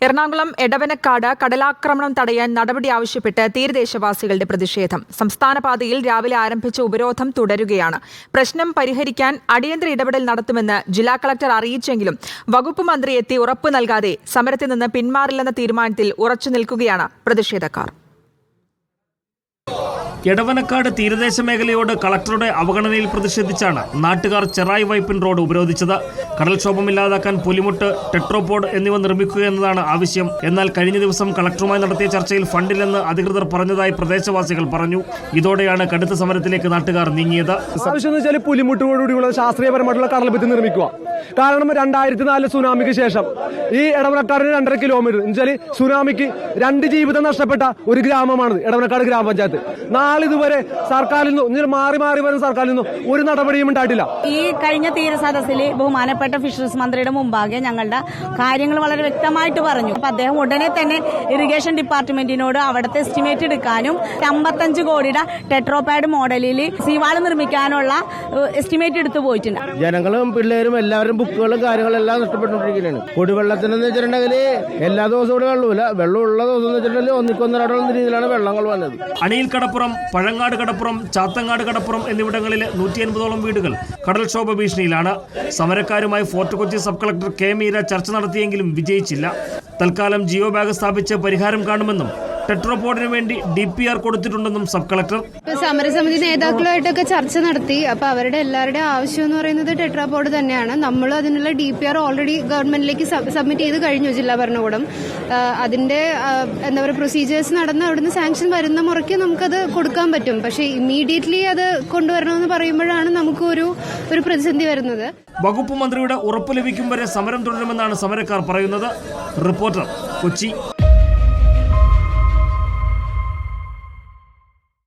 എറണാകുളം എടവനക്കാട് കടലാക്രമണം തടയാൻ നടപടി ആവശ്യപ്പെട്ട് തീരദേശവാസികളുടെ പ്രതിഷേധം. സംസ്ഥാന പാതയിൽ രാവിലെ ആരംഭിച്ച ഉപരോധം തുടരുകയാണ്. പ്രശ്നം പരിഹരിക്കാൻ അടിയന്തര ഇടപെടൽ നടത്തുമെന്ന് ജില്ലാ കളക്ടർ അറിയിച്ചെങ്കിലും വകുപ്പ് മന്ത്രി എത്തി ഉറപ്പ് നൽകാതെ സമരത്തിൽ നിന്ന് പിന്മാറില്ലെന്ന തീരുമാനത്തിൽ ഉറച്ചു നിൽക്കുകയാണ് പ്രതിഷേധക്കാർ. എടവനക്കാട് തീരദേശ മേഖലയോട് കളക്ടറുടെ അവഗണനയിൽ പ്രതിഷേധിച്ചാണ് നാട്ടുകാർ ചെറായി വൈപ്പിൻ റോഡ് ഉപരോധിച്ചത്. കടൽക്ഷോഭം ഇല്ലാതാക്കാൻ പുലിമുട്ട്, ടെട്രോപോഡ് എന്നിവ നിർമ്മിക്കുക എന്നതാണ് ആവശ്യം. എന്നാൽ കഴിഞ്ഞ ദിവസം കളക്ടറുമായി നടത്തിയ ചർച്ചയിൽ ഫണ്ടില്ലെന്ന് അധികൃതർ പറഞ്ഞതായി പ്രദേശവാസികൾ പറഞ്ഞു. ഇതോടെയാണ് കടുത്ത സമരത്തിലേക്ക് നാട്ടുകാർ നീങ്ങിയത്. ആവശ്യം പുലിമുട്ടോടുകൂടിയുള്ള ശാസ്ത്രീയപരമായിട്ടുള്ള കടൽഭിത്തി നിർമ്മിക്കുക. കാരണം 2004 സുനാമിക്ക് ശേഷം ഈ എടവനക്കാടിന് 2.5 കിലോമീറ്റർ എന്നുവെച്ചാൽ സുനാമിക്ക് 2 ജീവിതം നഷ്ടപ്പെട്ട ഒരു ഗ്രാമമാണ് എടവനക്കാട് ഗ്രാമപഞ്ചായത്ത്. നാളിതുവരെ സർക്കാരിൽ നിന്നും മാറി വരുന്ന സർക്കാരിൽ നിന്നും ഒരു നടപടിയും ഉണ്ടായിട്ടില്ല. ഈ കഴിഞ്ഞ തീരസദസ്സിൽ ബഹുമാനപ്പെട്ട ഫിഷറീസ് മന്ത്രിയുടെ മുമ്പാകെ ഞങ്ങളുടെ കാര്യങ്ങൾ വളരെ വ്യക്തമായിട്ട് പറഞ്ഞു. അപ്പൊ അദ്ദേഹം ഉടനെ തന്നെ ഇറിഗേഷൻ ഡിപ്പാർട്ട്മെന്റിനോട് അവിടുത്തെ എസ്റ്റിമേറ്റ് എടുക്കാനും 55 കോടിയുടെ ടെട്രോപാഡ് മോഡലിൽ സീവാള് നിർമ്മിക്കാനുള്ള എസ്റ്റിമേറ്റ് എടുത്തു പോയിട്ടുണ്ട്. ജനങ്ങളും പിള്ളേരും എല്ലാവരും ബുക്കുകളും കാര്യങ്ങളെല്ലാം നഷ്ടപ്പെട്ടുകൊണ്ടിരിക്കുകയാണ്. കുടിവെള്ളത്തിനെന്ന് വെച്ചിട്ടുണ്ടെങ്കിൽ എല്ലാ ദിവസവും ഇവിടെ വെള്ളമില്ല. വെള്ളമുള്ള ദിവസം എന്ന് വെച്ചിട്ടുണ്ടെങ്കിൽ ഒന്നിക്കൊന്നരടുള്ള രീതിയിലാണ് വെള്ളങ്ങൾ വന്നത്. അണിയിൽ കടപ്പുറം, പഴങ്ങാട് കടപ്പുറം, ചാത്തങ്ങാട് കടപ്പുറം എന്നിവിടങ്ങളിൽ 180ഓളം വീടുകൾ കടൽക്ഷോഭ ഭീഷണിയിലാണ്. സമരക്കാരുമായി Fort Kochi sub collector K Meera ചർച്ച നടത്തിയെങ്കിലും വിജയിച്ചില്ല. തൽക്കാലം ജിയോ ബാഗ് സ്ഥാപിച്ച് പരിഹാരം കാണുമെന്നും ടെട്രോപോഡിന് വേണ്ടി DPR കൊടുത്തിട്ടുണ്ടെന്നും സബ് കളക്ടർ. സമരസമിതി നേതാക്കളുമായിട്ടൊക്കെ ചർച്ച നടത്തി. അപ്പൊ അവരുടെ എല്ലാവരുടെ ആവശ്യം എന്ന് പറയുന്നത് ടെട്രാപോഡ് തന്നെയാണ്. നമ്മൾ അതിനുള്ള DPR ഓൾറെഡി ഗവൺമെന്റിലേക്ക് സബ്മിറ്റ് ചെയ്ത് കഴിഞ്ഞു. ജില്ലാ ഭരണകൂടം അതിന്റെ എന്താ പറയുക പ്രൊസീജിയേഴ്സ് നടന്ന് അവിടുന്ന് സാങ്ഷൻ വരുന്ന മുറയ്ക്ക് നമുക്കത് കൊടുക്കാൻ പറ്റും. പക്ഷെ ഇമ്മീഡിയറ്റ്ലി അത് കൊണ്ടുവരണമെന്ന് പറയുമ്പോഴാണ് നമുക്ക് ഒരു പ്രതിസന്ധി വരുന്നത്. വകുപ്പ് മന്ത്രിയുടെ ഉറപ്പ് ലഭിക്കും വരെ സമരം തുടരുമെന്നാണ് സമരക്കാർ പറയുന്നത്. റിപ്പോർട്ടർ, കൊച്ചി.